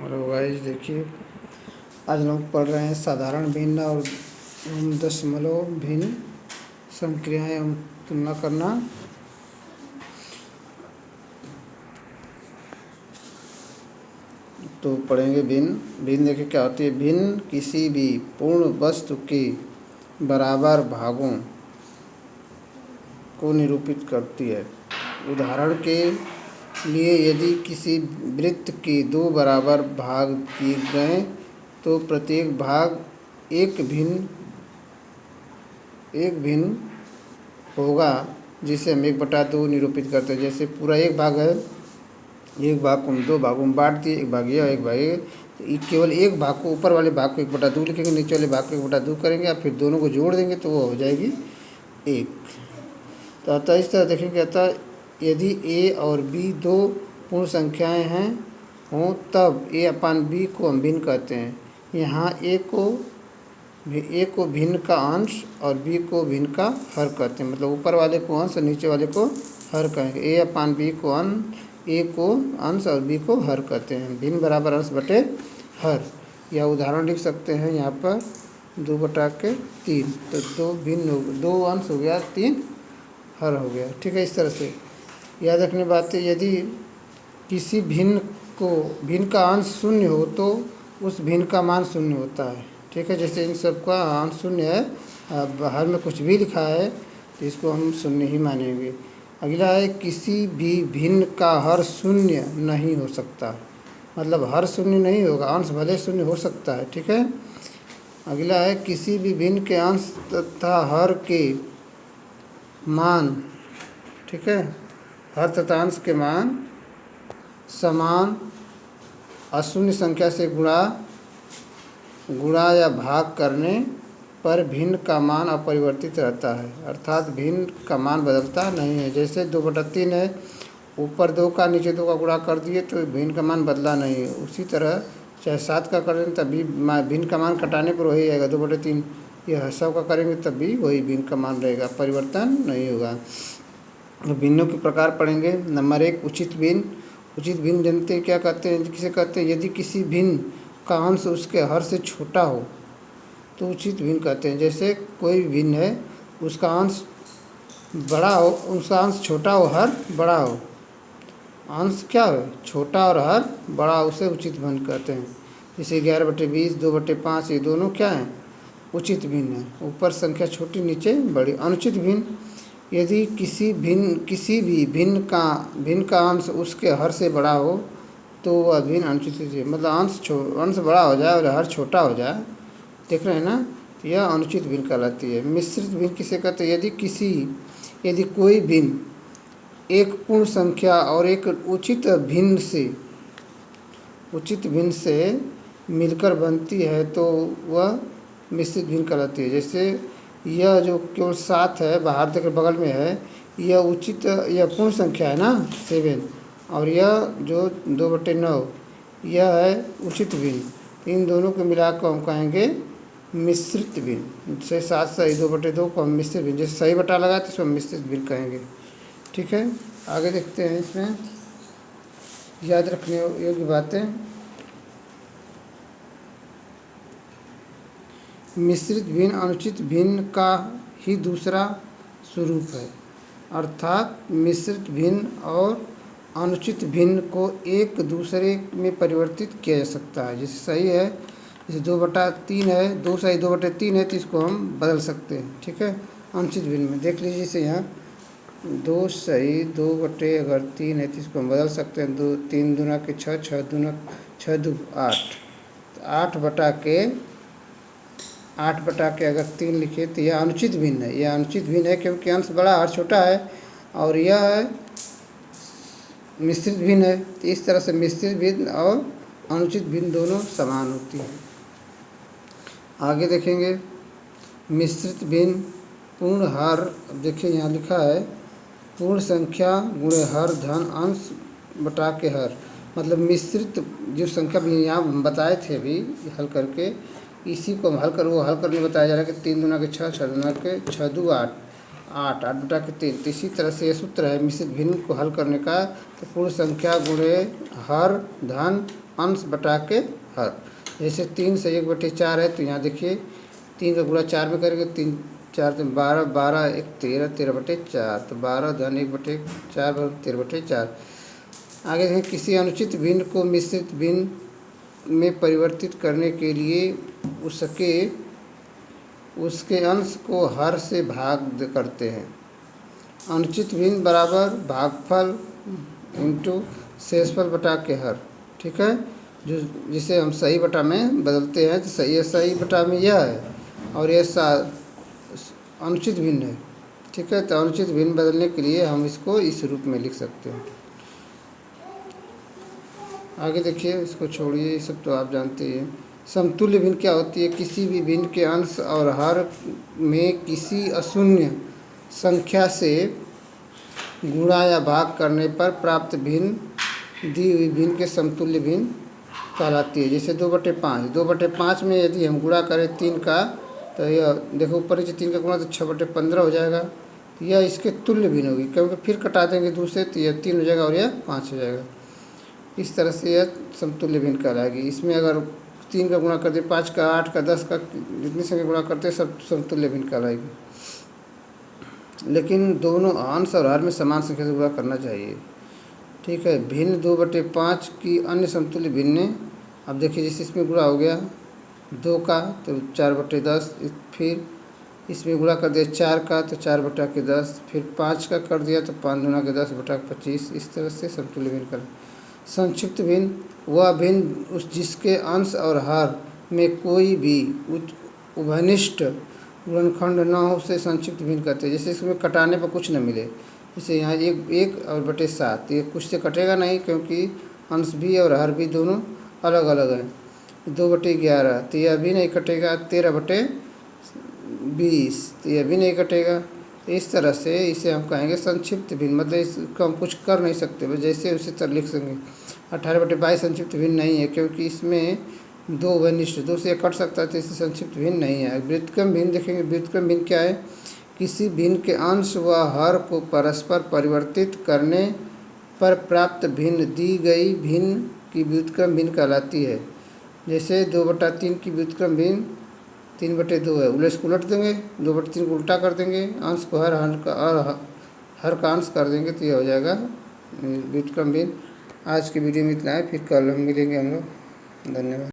और गाइस देखिए, आज लोग पढ़ रहे हैं साधारण भिन्न और दशमलव भिन्न संक्रियाएं एवं तुलना करना। तो पढ़ेंगे भिन्न। भिन्न देखिए क्या होती है। भिन्न किसी भी पूर्ण वस्तु के बराबर भागों को निरूपित करती है। उदाहरण के लिए यदि किसी वृत्त के दो बराबर भाग किए गए तो प्रत्येक भाग एक भिन्न होगा, जिसे हम 1/2 निरूपित करते हैं। जैसे पूरा एक भाग है, एक भाग को हम दो भागों में बांट दिए, एक भाग ये और एक भाग ये। तो केवल एक भाग को, ऊपर वाले भाग को 1/2 लिखेंगे, नीचे वाले भाग को 1/2 करेंगे और फिर दोनों को जोड़ देंगे तो वो हो जाएगी 1। तो अतः इस तरह देखेंगे। अतः यदि a और b दो पूर्ण संख्याएं हैं हों तब a/b को हम भिन्न कहते हैं। यहाँ a को भिन्न का अंश और b को भिन्न का हर कहते हैं। मतलब ऊपर वाले को अंश और नीचे वाले को हर कहेंगे। a/b को a को अंश और b को हर कहते हैं। भिन्न बराबर अंश बटे हर। या उदाहरण लिख सकते हैं यहाँ पर 2/3। तो दो अंश हो गया, 3 हर हो गया। ठीक है, इस तरह से याद रखने बात है। यदि किसी भिन्न का अंश शून्य हो तो उस भिन्न का मान शून्य होता है। ठीक है, जैसे इन सब का अंश शून्य है, अब हर में कुछ भी लिखा है तो इसको हम शून्य ही मानेंगे। अगला है किसी भी भिन्न का हर शून्य नहीं हो सकता। मतलब हर शून्य नहीं होगा, अंश भले शून्य हो सकता है। ठीक है। अगला है किसी भी भिन्न के अंश तथा हर के मान, ठीक है, हर तथा अंश के मान समान अशून्य संख्या से गुणा या भाग करने पर भिन्न का मान अपरिवर्तित रहता है। अर्थात भिन्न का मान बदलता नहीं है। जैसे 2/3 है, ऊपर 2 का नीचे 2 का गुणा कर दिए तो भिन्न का मान बदला नहीं है। उसी तरह चाहे 7 का करें तब भी भिन्न का मान कटाने पर वही आएगा 2/3। यह 100 का करेंगे तब भी वही भिन्न का मान रहेगा, परिवर्तन नहीं होगा। तो भिन्नों के प्रकार पढ़ेंगे। नंबर 1, उचित भिन्न। उचित भिन्न जानते हैं क्या कहते हैं, किसे कहते हैं। यदि किसी भिन्न का अंश उसके हर से छोटा हो तो उचित भिन्न कहते हैं। जैसे कोई भिन्न है, उसका अंश बड़ा हो, उसका अंश छोटा हो, हर बड़ा हो। अंश क्या हो, छोटा और हर बड़ा, उसे उचित भिन्न कहते हैं। जैसे 11/20, 2/5, ये दोनों क्या हैं, उचित भिन्न है। ऊपर संख्या छोटी, नीचे बड़ी। अनुचित भिन्न। यदि किसी भी भिन्न का अंश उसके हर से बड़ा हो तो वह भिन्न अनुचित है। मतलब अंश बड़ा हो जाए और हर छोटा हो जाए, देख रहे हैं ना, तो यह अनुचित भिन्न कहलाती है। मिश्रित भिन्न किसे कहते हैं। यदि कोई भिन्न एक पूर्ण संख्या और एक उचित भिन्न से मिलकर बनती है तो वह मिश्रित भिन्न कहलाती है। जैसे यह जो केवल 7 है, बाहर देख बगल में है, यह पूर्ण संख्या है ना 7, और यह जो 2/9 यह है उचित भिन्न। इन दोनों को मिलाकर हम कहेंगे मिश्रित भिन्न। जैसे 7 सही 2/2 को हम मिश्रित भिन्न, जैसे सही बटा लगाए तो इसको हम मिश्रित भिन्न कहेंगे। ठीक है, आगे देखते हैं। इसमें याद रखने योग्य बातें। मिश्रित भिन्न अनुचित भिन्न का ही दूसरा स्वरूप है। अर्थात मिश्रित भिन्न और अनुचित भिन्न को एक दूसरे में परिवर्तित किया जा सकता है। जैसे सही है, जैसे 2/3 है, 2 सही 2/3 है तो इसको हम बदल सकते हैं। ठीक है, अनुचित भिन्न में देख लीजिए। जैसे यहाँ 2 सही 2/3 है तो इसको हम बदल सकते हैं। 3 दूना के 6, 6 दूना 6 2 8, तो 8/के अगर 3 लिखे तो यह अनुचित भिन्न है। यह अनुचित भिन्न है क्योंकि अंश बड़ा और छोटा है, और यह मिश्रित भिन्न है। तो इस तरह से मिश्रित भिन्न और अनुचित भिन्न दोनों समान होती है। आगे देखेंगे मिश्रित भिन्न पूर्ण हर। देखिए यहाँ लिखा है पूर्ण संख्या गुणे हर धन अंश बटा के हर। मतलब मिश्रित जो संख्या भी यहाँ हम बताए थे अभी हल करके, इसी को हम हल करने बताया जा रहा है कि 3 दूना के 6, 6 दूना के 6 2 8, 8/3। तो इसी तरह से ये सूत्र है मिश्रित भिन्न को हल करने का। तो पूर्ण संख्या गुणे हर धन अंश बटा के हर। जैसे 3 से 1/4 है तो यहाँ देखिए 3 का गुणा 4 में करेंगे, 3 4 तो 12, 12 1 13, 13/4 तो 12 धन 1/4 13/4। आगे देखें किसी अनुचित भिन्न को मिश्रित भिन्न में परिवर्तित करने के लिए उसके अंश को हर से भाग करते हैं। अनुचित भिन्न बराबर भागफल इंटू शेषफल बटा के हर। ठीक है, जो जिसे हम सही बटा में बदलते हैं तो सही बटा में यह है और यह अनुचित भिन्न है। ठीक है, तो अनुचित भिन्न बदलने के लिए हम इसको इस रूप में लिख सकते हैं। आगे देखिए, इसको छोड़िए, ये सब तो आप जानते हैं। समतुल्य भिन्न क्या होती है? किसी भी भिन्न के अंश और हर में किसी अशून्य संख्या से गुणा या भाग करने पर प्राप्त भिन्न दी हुई भिन्न के समतुल्य भिन्न कहलाती है। जैसे 2/5, 2/5 में यदि हम गुणा करें 3 का तो यह देखो ऊपर नीचे 3 का गुणा तो 6/15 हो जाएगा। यह इसके तुल्य भिन्न होगी, क्योंकि फिर कटा देंगे दूसरे तो यह 3 हो जाएगा और यह 5 हो जाएगा। इस तरह से यह समतुल्य भिन्न कहलाएगी। इसमें अगर 3 का गुणा कर दे, 5 का, 8 का, 10 का, जितनी संख्या गुणा करते हैं सब समतुल्य भिन्न कहलाएगी। लेकिन दोनों अंश और हर में समान संख्या से गुणा करना चाहिए। ठीक है, भिन्न 2/5 की अन्य समतुल्य भिन्न, अब देखिए जैसे इसमें गुणा हो गया 2 का तो 4/10, फिर इसमें गुणा कर दिया 4 का तो 4/10, फिर 5 का कर दिया तो 5 दूना के 10/25। इस तरह से समतुल्य भिन्न कर। संक्षिप्त भिन्न वह भिन्न जिसके अंश और हर में कोई भी उभयनिष्ठ गुणनखंड न हो उसे संक्षिप्त भिन्न कहते हैं। जैसे इसमें कटाने पर कुछ न मिले, जैसे यहाँ 1 और बटे 7, ये कुछ से कटेगा नहीं क्योंकि अंश भी और हर भी दोनों अलग अलग हैं। 2/11 तो यह भी नहीं कटेगा। 13/20 तो यह भी नहीं कटेगा। इस तरह से इसे हम कहेंगे संक्षिप्त भिन्न, मतलब इसको हम कुछ कर नहीं सकते, बस जैसे उसी तरह लिख सकेंगे। 18/22 संक्षिप्त भिन्न नहीं है क्योंकि इसमें 2 उभयनिष्ठ, 2 से कट सकता है तो इससे संक्षिप्त भिन्न नहीं है। व्युत्क्रम भिन्न देखेंगे। व्युत्क्रम भिन्न क्या है? किसी भिन्न के अंश व हर को परस्पर परिवर्तित करने पर प्राप्त भिन्न दी गई भिन्न की व्युत्क्रम भिन्न कहलाती है। जैसे 2/3 की व्युत्क्रम भिन्न 3/2 है, उलट देंगे, 2/3 को उल्टा कर देंगे, अंश को हर का अंश कर देंगे तो यह हो जाएगा व्युत्क्रम भिन्न। आज की वीडियो में इतना है, फिर कल हम मिलेंगे हम लोग। धन्यवाद।